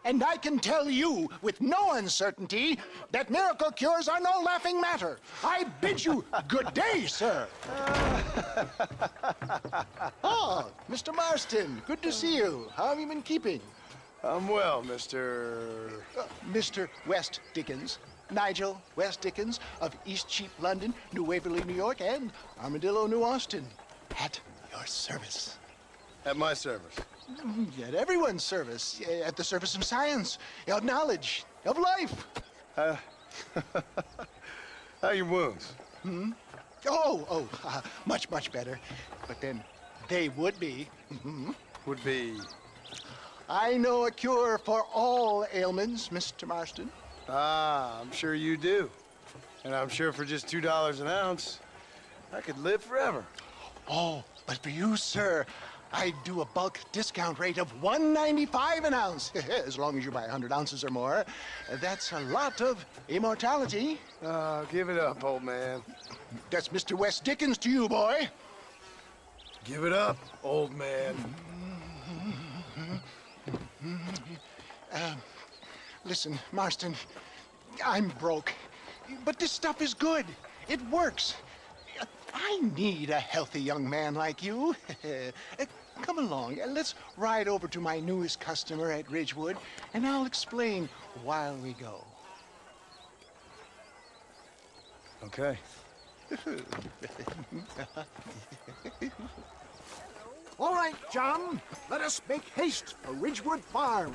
And I can tell you with no uncertainty that miracle cures are no laughing matter. I bid you good day, sir. Oh, Mr. Marston, good to see you. How have you been keeping? I'm well, Mr. Mr. West Dickens. Nigel West Dickens of Eastcheap, London, New Waverly, New York, and Armadillo, New Austin. At your service. At my service. At everyone's service. At the service of science, of knowledge, of life. How are your wounds? Much, much better. But then they would be. Would be... I know a cure for all ailments, Mr. Marston. Ah, I'm sure you do. And I'm sure for just $2 an ounce, I could live forever. Oh, but for you, sir, I do a bulk discount rate of $1.95 an ounce. As long as you buy 100 ounces or more. That's a lot of immortality. Give it up, old man. That's Mr. West Dickens to you, boy. Give it up, old man. Listen, Marston, I'm broke. But this stuff is good. It works. I need a healthy young man like you. Come along, let's ride over to my newest customer at Ridgewood, and I'll explain while we go. Okay. All right, John, let us make haste for Ridgewood Farm.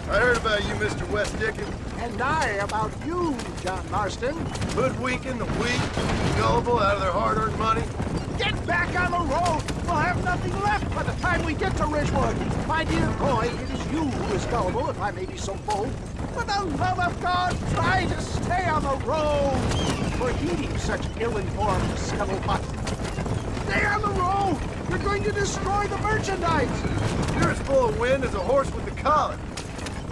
I heard about you, Mr. West Dickens. And I about you, John Marston. Hoodwinking the weak, gullible out of their hard-earned money. Get back on the road! We'll have nothing left by the time we get to Ridgewood. My dear boy, it is you who is gullible, if I may be so bold. For the love of God, try to stay on the road. For heeding such ill-informed scuttlebutt. Stay on the road! You're going to destroy the merchandise! You're as full of wind as a horse with the collar.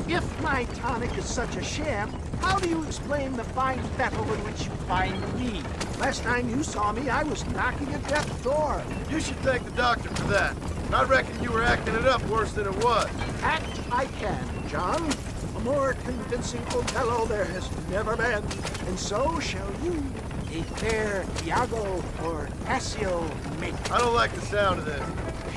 If my tonic is such a sham, how do you explain the fine battle in which you find me? Last time you saw me, I was knocking at death's door. You should thank the doctor for that. I reckon you were acting it up worse than it was. Act I can, John. A more convincing Othello there has never been. And so shall you, a fair Iago or Cassio make. I don't like the sound of this.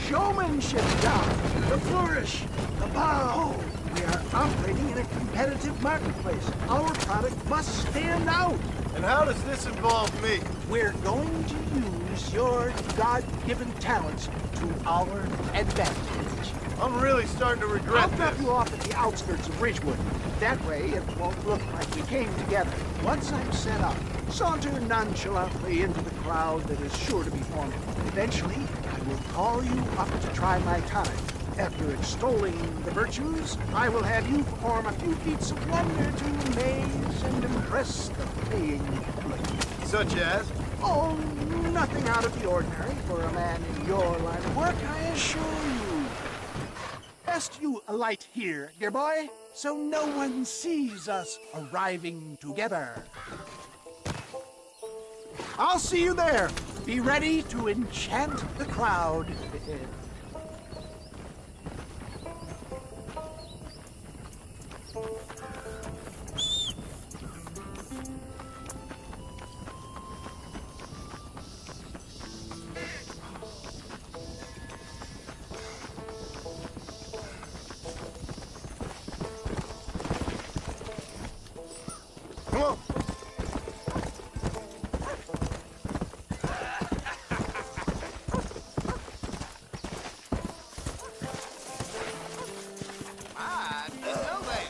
Showmanship, John. The flourish, the bow. We are operating in a competitive marketplace. Our product must stand out. And how does this involve me? We're going to use your God-given talents to our advantage. I'm really starting to regret I'll drop this. you off at the outskirts of Ridgewood. That way, it won't look like we came together. Once I'm set up, saunter nonchalantly into the crowd that is sure to be forming. Eventually, I will call you up to try my tonic. After extolling the virtues, I will have you perform a few feats of wonder to amaze and impress the paying public. Such as? Oh, nothing out of the ordinary for a man in your line of work, I assure you. Best you alight here, dear boy, so no one sees us arriving together. I'll see you there. Be ready to enchant the crowd. Come on.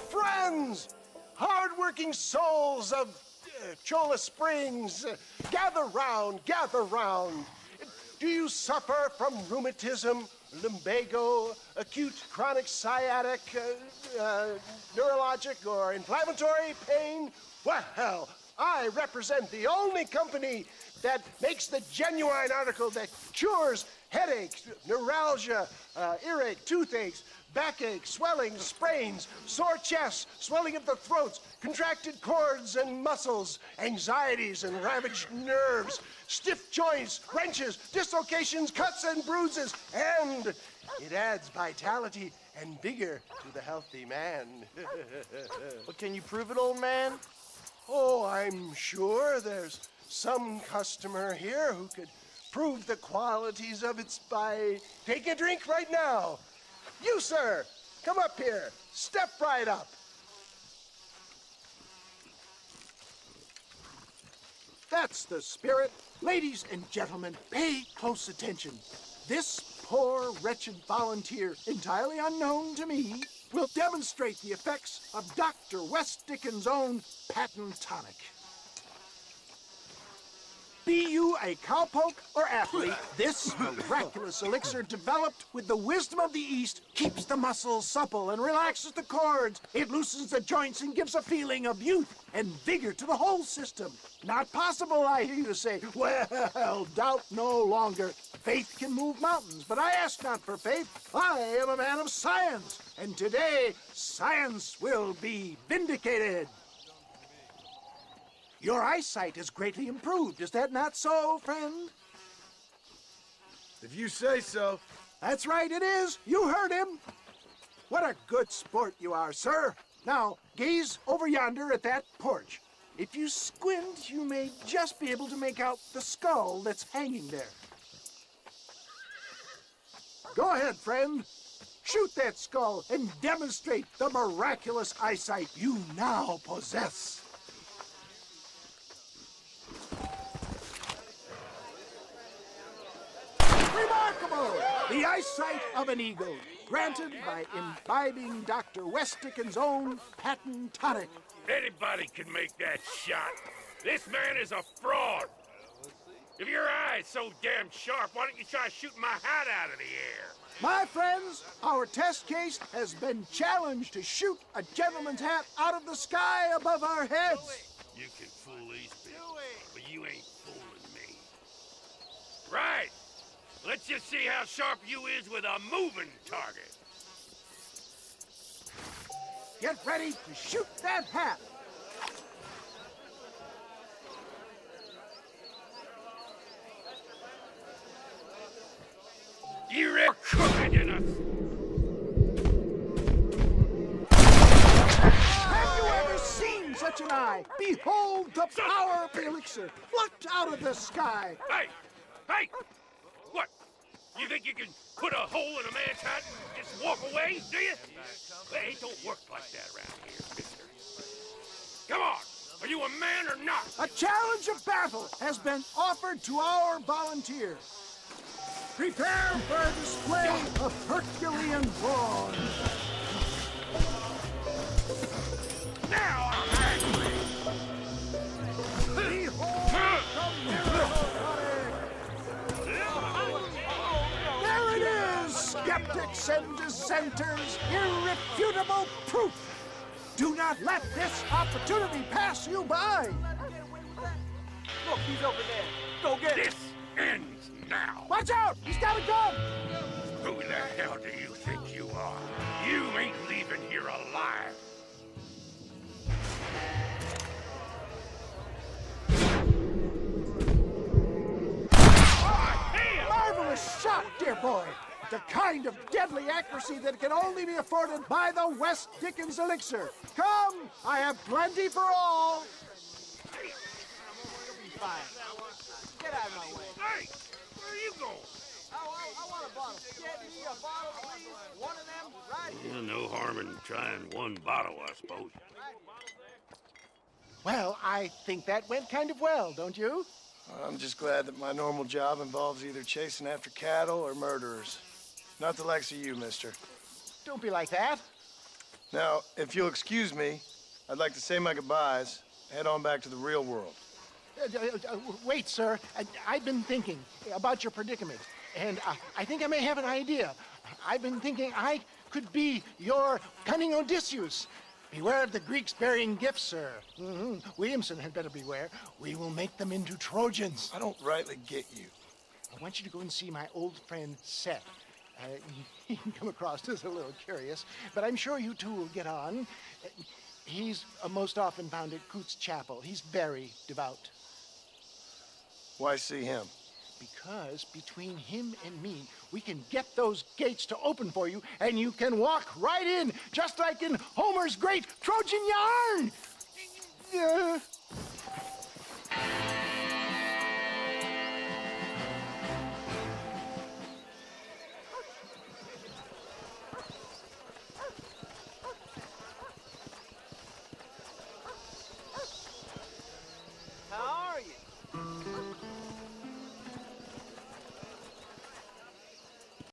Friends, hard-working souls of Cholla Springs, gather round, gather round. Do you suffer from rheumatism, lumbago, acute chronic sciatic, neurologic, or inflammatory pain? Well, I represent the only company that makes the genuine article that cures headaches, neuralgia, earache, toothaches, backache, swelling, sprains, sore chests, swelling of the throats, contracted cords and muscles, anxieties and ravaged nerves, stiff joints, wrenches, dislocations, cuts and bruises, and it adds vitality and vigor to the healthy man. But can you prove it, old man? Oh, I'm sure there's some customer here who could prove the qualities of it by taking a drink right now. You, sir, come up here. Step right up. That's the spirit. Ladies and gentlemen, pay close attention. This poor, wretched volunteer, entirely unknown to me, will demonstrate the effects of Dr. West Dickens' own patent tonic. Be you a cowpoke or athlete, this miraculous elixir developed with the wisdom of the East keeps the muscles supple and relaxes the cords. It loosens the joints and gives a feeling of youth and vigor to the whole system. Not possible, I hear you say. Well, doubt no longer. Faith can move mountains, but I ask not for faith. I am a man of science, and today science will be vindicated. Your eyesight is greatly improved. Is that not so, friend? If you say so. That's right, it is. You heard him. What a good sport you are, sir. Now, gaze over yonder at that porch. If you squint, you may just be able to make out the skull that's hanging there. Go ahead, friend. Shoot that skull and demonstrate the miraculous eyesight you now possess. Remarkable! The eyesight of an eagle, granted by imbibing Dr. West Dickens' own patent tonic. Anybody can make that shot. This man is a fraud. If your eye's so damn sharp, why don't you try shooting my hat out of the air? My friends, our test case has been challenged to shoot a gentleman's hat out of the sky above our heads. You can fool these people, but you ain't fooling me. Right. Let's just see how sharp you is with a moving target. Get ready to shoot that hat. You're crooked enough. Have you ever seen such an eye? Behold the power of the elixir, plucked out of the sky. Hey! Hey! What? You think you can put a hole in a man's hat and just walk away, do you? Well, it don't work like that around here, mister. Come on! Are you a man or not? A challenge of battle has been offered to our volunteers. Prepare for a display of Herculean brawn. Now I'm angry! Behold the miracle tonic. There it is, skeptics and dissenters, irrefutable proof. Do not let this opportunity pass you by. Look, he's over there. Go get him. This ends now! Watch out! He's got a gun! Who the hell do you think you are? You ain't leaving here alive! Marvelous shot, dear boy. The kind of deadly accuracy that can only be afforded by the West Dickens elixir. Come, I have plenty for all. Get out of my way. Hey! Where are you going? I want a bottle. Get me a bottle, please. One of them right here. No harm in trying one bottle, I suppose. Well, I think that went kind of well, don't you? I'm just glad that my normal job involves either chasing after cattle or murderers. Not the likes of you, mister. Don't be like that. Now, if you'll excuse me, I'd like to say my goodbyes, head on back to the real world. Wait, sir. I've been thinking about your predicament, and I think I may have an idea. I've been thinking I could be your cunning Odysseus. Beware of the Greeks bearing gifts, sir. Williamson had better beware. We will make them into Trojans. I don't rightly get you. I want you to go and see my old friend Seth. He can come across as a little curious, but I'm sure you two will get on. He's most often found at Coots Chapel. He's very devout. Why see him? Because between him and me, we can get those gates to open for you, and you can walk right in, just like in Homer's great Trojan yarn.